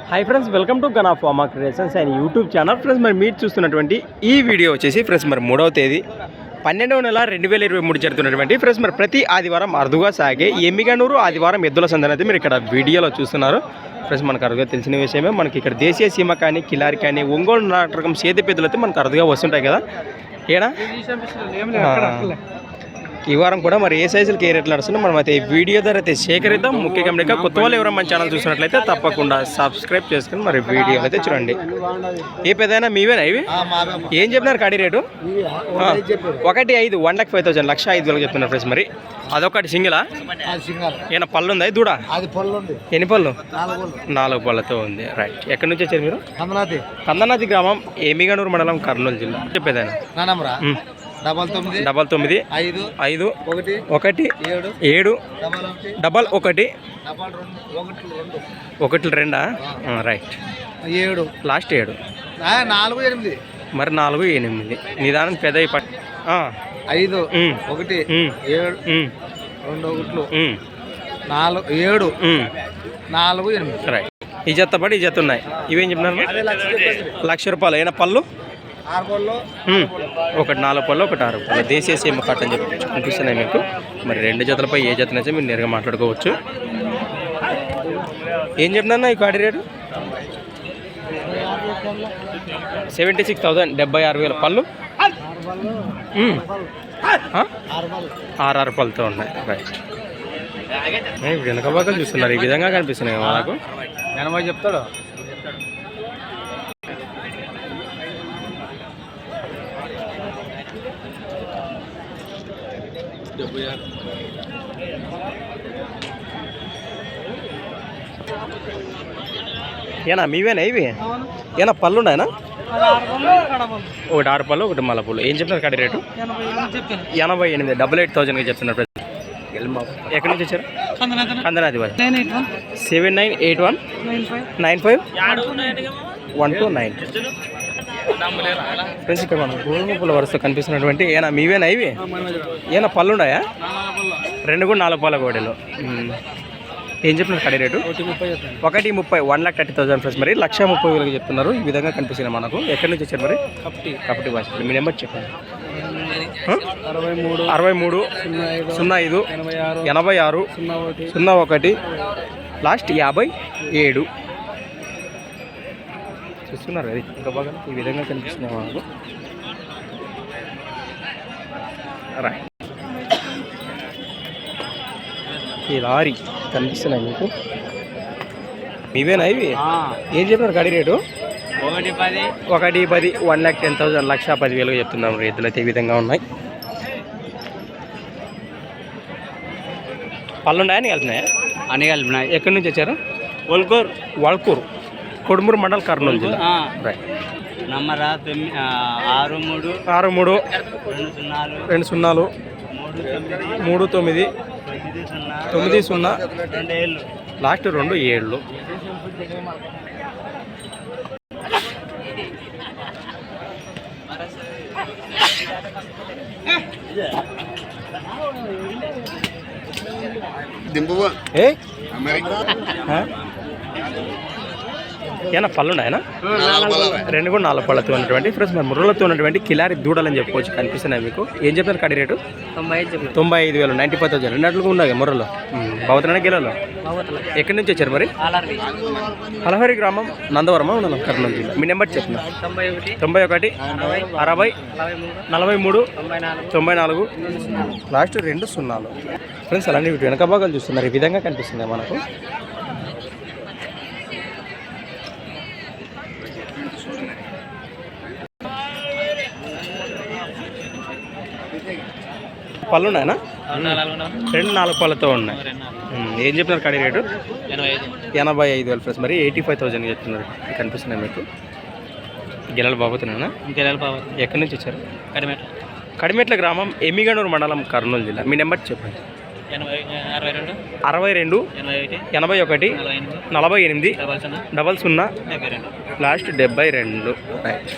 Hi friends, welcome to Gana pharma creations and YouTube channel. Friends మరి మీరు చూస్తున్నటువంటి ఈ వీడియో వచ్చేసి ఫ్రెండ్స్ మరి 3వ తేదీ 12వ నెల 2023 జరుగుతున్నటువంటి ఫ్రెండ్స్ మరి ప్రతి ఆదివారం అరుదుగా సాగే ఎమ్మిగనూరు ఆదివారం ఎద్దుల సందర్భం అయితే మీరు ఇక్కడ వీడియోలో చూస్తున్నారు. ఫ్రెండ్స్ మనకు అరుదుగా తెలిసిన విషయమే, మనకి ఇక్కడ దేశీయ సీమ కానీ కిలారి కానీ ఒంగోలు నాటకం సేతి పెద్దలు అయితే మనకు అరుదుగా వస్తుంటాయి కదా. ఏనా ఈ వారం కూడా మరి ఏ సైజులకి ఏ రేట్లు నడుస్తున్నాం మనం అయితే వీడియో ద్వారా అయితే సేకరిద్దాం. ముఖ్య గమనిక కొత్త వాళ్ళు ఎవరైనా మన ఛానల్ చూసినట్లయితే తప్పకుండా సబ్స్క్రైబ్ చేసుకుని మరి వీడియోలు అయితే చూడండి. ఏ పెద్దైనా మీవేనా ఇవి? ఏం చెప్పినారు కాడి రేటు? 1,500 1,05,000 1,05,000 చెప్తున్నారు ఫ్రెండ్స్. మరి అదొకటి సింగిలా? ఏమైనా పళ్ళు ఉందా? దూడ ఎన్ని పళ్ళు? 4 పళ్ళతో ఉంది. రైట్. ఎక్కడి నుంచి వచ్చారు మీరు? కందనాథి గ్రామం, ఎమ్మిగనూరు మండలం, కర్నూలు జిల్లా. చెప్పేదాన్ని 99 5 1 7 1 1 2. రైట్. 7 లాస్ట్ 7 4 8 మరి 4 8 నిదానం పెద్ద 5 1 7 2 1 4 8. రైట్. ఈ జత పడి ఈ జత ఉన్నాయి. ఇవేం చెప్పినారు? 1,00,000 రూపాయలు. అయినా పళ్ళు? 6 పళ్ళు, ఒకటి 4 పళ్ళు, ఒకటి 6 పళ్ళు. దేశీయ సీమ కట్ అని చెప్పి కనిపిస్తున్నాయి మీకు. మరి 2 జతలపై ఏ జతనైతే మీరు నేరుగా మాట్లాడుకోవచ్చు. ఏం చెప్పినా ఈ కాడి రేటు? 76,000 76,000 పళ్ళు 6 పళ్ళతో ఉన్నాయి. రైట్. వెనక భాగాలు చూస్తున్నారు, ఈ విధంగా కనిపిస్తున్నాయి నాకు. 80 చెప్తాడు. ఏనా మీవేనా ఇవి? ఏనా పళ్ళు ఉన్నాయనా? ఒకటి 6 పళ్ళు, ఒకటి మల్ల పళ్ళు. ఏం చెప్తున్నారు కాడి రేటు? 88 88,000 చెప్తున్నారు. ఎక్కడి నుంచి వచ్చారు? కందనాది. 7981 95 129. ఫ్రెండ్స్ ఇక్కడ మనం గోధుమ పూల వరుస కనిపిస్తున్నటువంటి ఏనా మీవేనా ఇవి? ఏనా పళ్ళు ఉన్నాయా? 2 కూడా 4 పాల గోడలు. ఏం చెప్తున్నారు కడి రేటు? 1,30 1,30,000 ఫ్రెండ్స్. మరి 1,30,000 చెప్తున్నారు. ఈ విధంగా కనిపిస్తున్నాయి మనకు. ఎక్కడి నుంచి వచ్చారు మరి? కపటి భాష. మీ నెంబర్ చెప్పండి. 63 05 86 01 లాస్ట్ 57. చూస్తున్నారు అది ఇంకా బాగా ఈ విధంగా కనిపిస్తున్నాయి మనకు. రైట్. ఈ లారీ కనిపిస్తున్నాయి మీకు. మీవేనా ఇవి? ఏం చెప్పినారు కాడి రేటు? 1,10 1,10,000 1,10,000 చెప్తున్నాం. రైతులు అయితే ఈ విధంగా ఉన్నాయి. పళ్ళు ఉన్నాయా? అన్ని కలిపినాయా? అన్ని కలిపినాయి. ఎక్కడి నుంచి వచ్చారు? వల్కూరు కొడుమూరు మండల్, కర్నూలు జిల్లా. రైట్. Number 63 20 39 90 last 2 7. ఏనా పళ్ళు ఉన్నాయనా? 2 కూడా 4 పళ్ళతో ఉన్నటువంటి ఫ్రెండ్స్ మరి ముర్రలతో ఉన్నటువంటి కిలారి దూడలని చెప్పుకోవచ్చు. కనిపిస్తున్నాయి మీకు. ఏం చెప్పారు కాడి రేటు? 95,000 95,000 2 ఉన్నాయి ముర్రలో. బావుతున్నాయి గిలలో. ఎక్కడి నుంచి వచ్చారు మరి? అలహరి గ్రామం, నందవరం మండలం, కర్నూలు జిల్లా. మీ నెంబర్ చెప్పిన 91 60 43 94 లాస్ట్ 2 0. ఫ్రెండ్స్ అలాంటి వెనక భాగాలు చూస్తున్నారు. ఈ విధంగా కనిపిస్తున్నాయి మనకు. పళ్ళు ఉన్నాయనా? 2 4 పళ్ళతో ఉన్నాయి. ఏం చెప్పినారు కాడి రేటు? 85,000 ఫ్రెండ్స్. మరి 85,000 చెప్తున్నారు. కనిపిస్తున్నాయి మీకు. గిలాలు బాబోతున్నానా? ఎక్కడి నుంచి వచ్చారు? కడిమెట్ల గ్రామం, ఎమ్మిగనూరు మండలం, కర్నూలు జిల్లా. మీ నెంబర్ చెప్పండి. 62 81 48 00 లాస్ట్ 72. రైట్.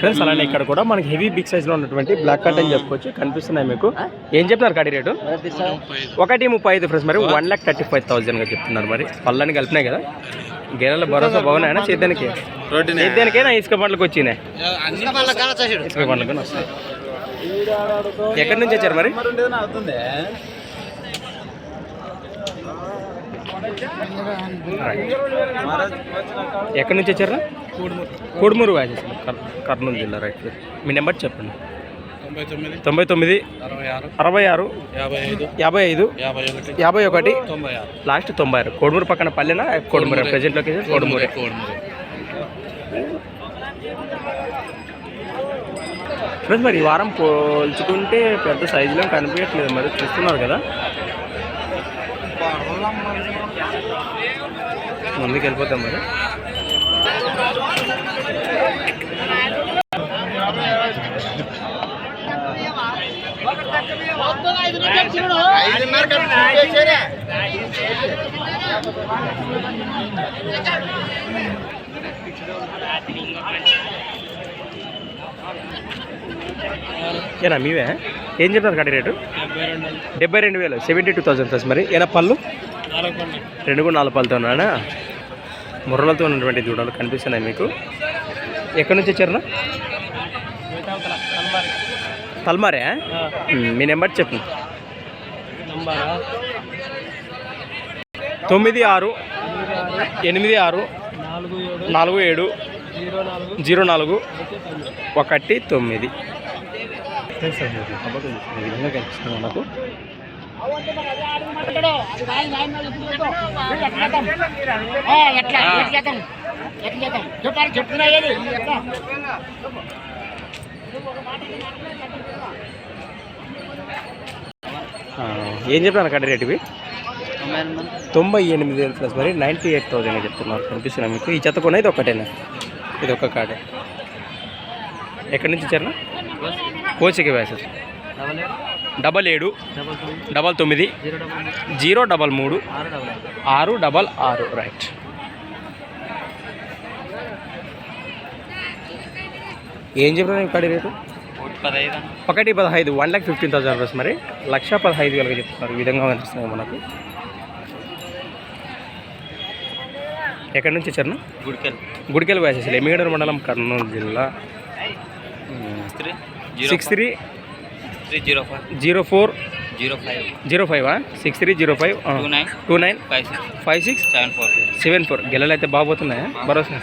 ఫ్రెండ్స్ అలానే ఇక్కడ కూడా మనకి హెవీ బిగ్ సైజ్లో ఉన్నటువంటి బ్లాక్ కట్ అని చెప్పుకోవచ్చు, కనిపిస్తున్నాయి మీకు. ఏం చెప్తున్నారు కాడి రేటు? 1,35,000 ఫ్రెండ్స్. మరి 1,35,000గా చెప్తున్నారు. మరి పళ్ళని కలిపినాయి కదా, గేదెల భరోసా బాగున్నాయన్నా? సేద్యానికైనా ఇసుక పండ్లకు వచ్చినాయి? ఇసుక పండ్లకు వస్తాయి. ఎక్కడి నుంచి వచ్చారు మరి? ఎక్కడి నుంచి వచ్చారా? కోడుమూరు వాజెస్, కర్నూలు జిల్లా. రైట్. మీ నెంబర్ చెప్పండి. 99 66 55 51 లాస్ట్ 96. కోడుమూరు పక్కన పల్లెనా? Kodumuru present location Kodumuru. Friends మరి ఈ వారం పోల్చుకుంటే పెద్ద సైజులో కనిపించట్లేదు, మరి చూస్తున్నారు కదా. ముందుకు వెళ్ళిపోతాం మరి. ఏనా మీవే? ఏం చెప్తారు కాడి రేటు? 72,000, 72,000 ప్లస్. మరి ఏనా పళ్ళు? 2 కూడా 4 పళ్ళతో ఉన్నాడా? ముర్రలతో ఉన్నటువంటి దూడలు కనిపిస్తున్నాయి మీకు. ఎక్కడి నుంచి వచ్చారన్నా? తల్మారే. మీ నెంబర్ చెప్పండి. 96 86 47 04 19. విధంగా కనిపిస్తుంది మనకు. ఏం చెప్పాను కడ్డీ రేటు ఇవి? 98,000 ప్లస్. మరి 98,000 చెప్తున్నారు. కనిపిస్తున్నాయి మీకు. ఈ చెత్త కొనేది ఒకటేనా? ఇది ఒక్క కాడే. ఎక్కడి నుంచి ఇచ్చారన్నా? కోచికి వేసారు. 77 99 033 666. రైట్. ఏం చెప్పారు కడి రేటు? 1,15,000 1,15,000 ప్లస్. మరి 1,15,000 చెప్తున్నారు. ఈ విధంగా కనిపిస్తుంది మనకు. ఎక్కడి నుంచి వచ్చారు? గుడికెల్ వేసేసి ఎమ్మిగడూరు మండలం కర్నూలు జిల్లా. 6304 05 6305 29 56 74. గెలలు అయితే బాగుపోతున్నాయా? భరోసా.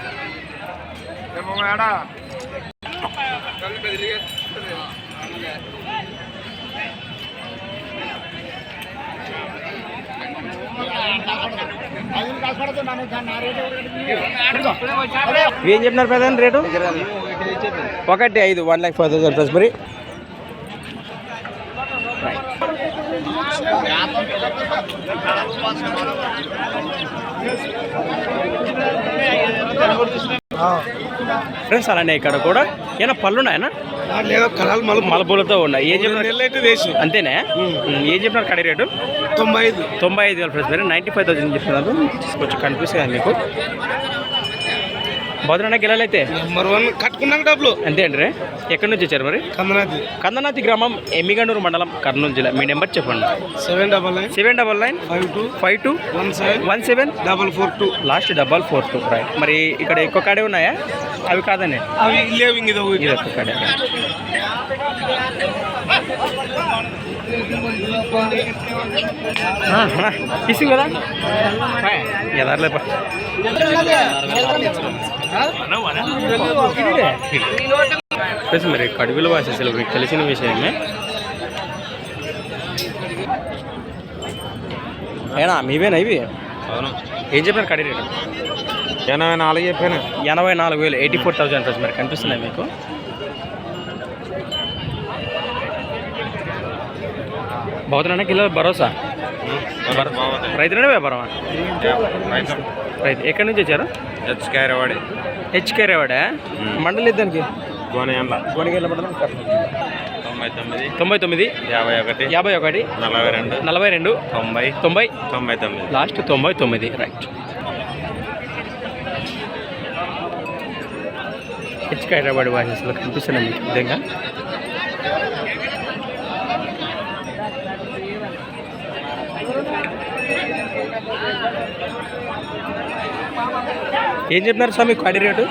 ఏం చెప్పినారు ప్రధాన రేటు? 1,05,000 1,05,000 ప్లస్. మరి ఫ్రెండ్స్ అలానే ఇక్కడ కూడా ఏమైనా పళ్ళు ఉన్నాయన్నా? మలపూలతో ఉన్నాయి. ఏం చెప్పినారు? అంతేనా? ఏం చెప్పినారు కడి రేటు? 95,000 ఫ్రెండ్స్. మరి 95,000 చెప్తున్నారు. కొంచెం కనిపిస్తుంది మీకు. బోధన గిలాలైతే కట్టుకున్నాక డబ్బులు అంతే అండి. ఎక్కడి నుంచి వచ్చారు మరి? కందనాతి గ్రామం, ఎమ్మిగండూరు మండలం, కర్నూలు జిల్లా. మీ నెంబర్ చెప్పండి. 799 52 17 442 లాస్ట్ 442. రైట్. మరి ఇక్కడ ఎక్కువ కాడే ఉన్నాయా? అవి కాదండి, అవి లేవు. ఇది ఒక్క కాడే. ఇసు కదా ఎదార్లే. మరి కడుగుల వాసేసలు మీకు తెలిసిన విషయమే. ఏనా మీవేనా ఇవి? ఏం చెప్పారు కడి రేటు? 84 చెప్పాను. 84,000 84,000 ప్లస్. మరి కనిపిస్తున్నాయి మీకు. బాగుతున్నా కిలో భరోసా? రైతులనే వ్యాపారమా? రైతు. ఎక్కడి నుంచి వచ్చారు? హెచ్కేరేవాడే. మండలి దానికి గోనగల్ల మండలం కర్నూలు. 99 51 42 90 last 99 right. హెచ్కి హైదరాబాద్ వాయిసెస్లో కనిపిస్తున్నాయి మీకు విధంగా. ఏం చెప్పినారు స్వామి క్వాలిటీ రేటు?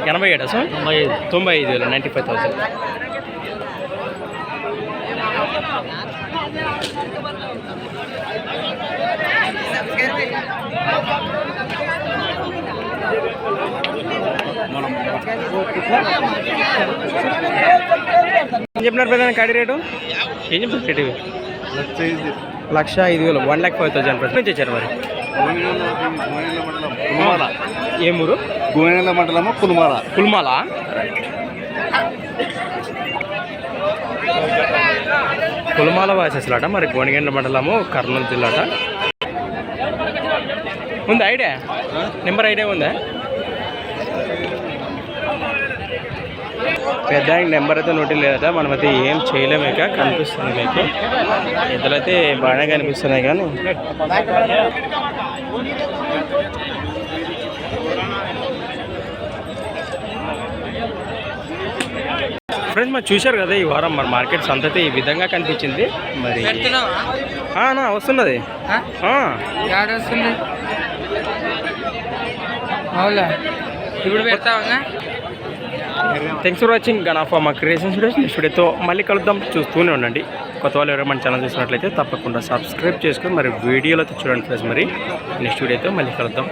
87 సార్ 95,000 95,000. ఏం చెప్పినారు పెద్ద కాడి రేటు? ఏం చెప్పినారు రేటు? 1,05,000 1,05,000 నుంచి వచ్చారు మరి. ఏ ఊరు? గోనెల మండలము కుల్మాల. కులమాల వాసేసలాట మరి గోనిగండ్ల మండలము కర్నూలు జిల్లాట. ఉందా ఐడియా? నెంబర్ ఐడియా ఉందా? పెద్ద నెంబర్ అయితే నోటి లేదట. మనమైతే ఏం చేయలేము. ఇక కనిపిస్తుంది మీకు ఎద్దులైతే బాగానే కనిపిస్తున్నాయి కానీ ఫ్రెండ్స్ మరి చూశారు కదా ఈ వారం మరి మార్కెట్ సంత అయితే ఈ విధంగా కనిపించింది. మరి వస్తున్నది ఇప్పుడు పెడతావా? థ్యాంక్స్ ఫర్ వాచింగ్ గనాఫా మా క్రియేషన్స్ వీడియోస్. నెక్స్ట్ వీడియోతో మళ్ళీ కలుద్దాం. చూస్తూనే ఉండండి. కొత్త వాళ్ళు ఎవరైనా మన ఛానల్ చూసినట్లయితే తప్పకుండా సబ్స్క్రైబ్ చేసుకొని మరి వీడియోలో చూడండి ఫ్రెండ్స్. మరి నెక్స్ట్ వీడియోతో మళ్ళీ కలుద్దాం.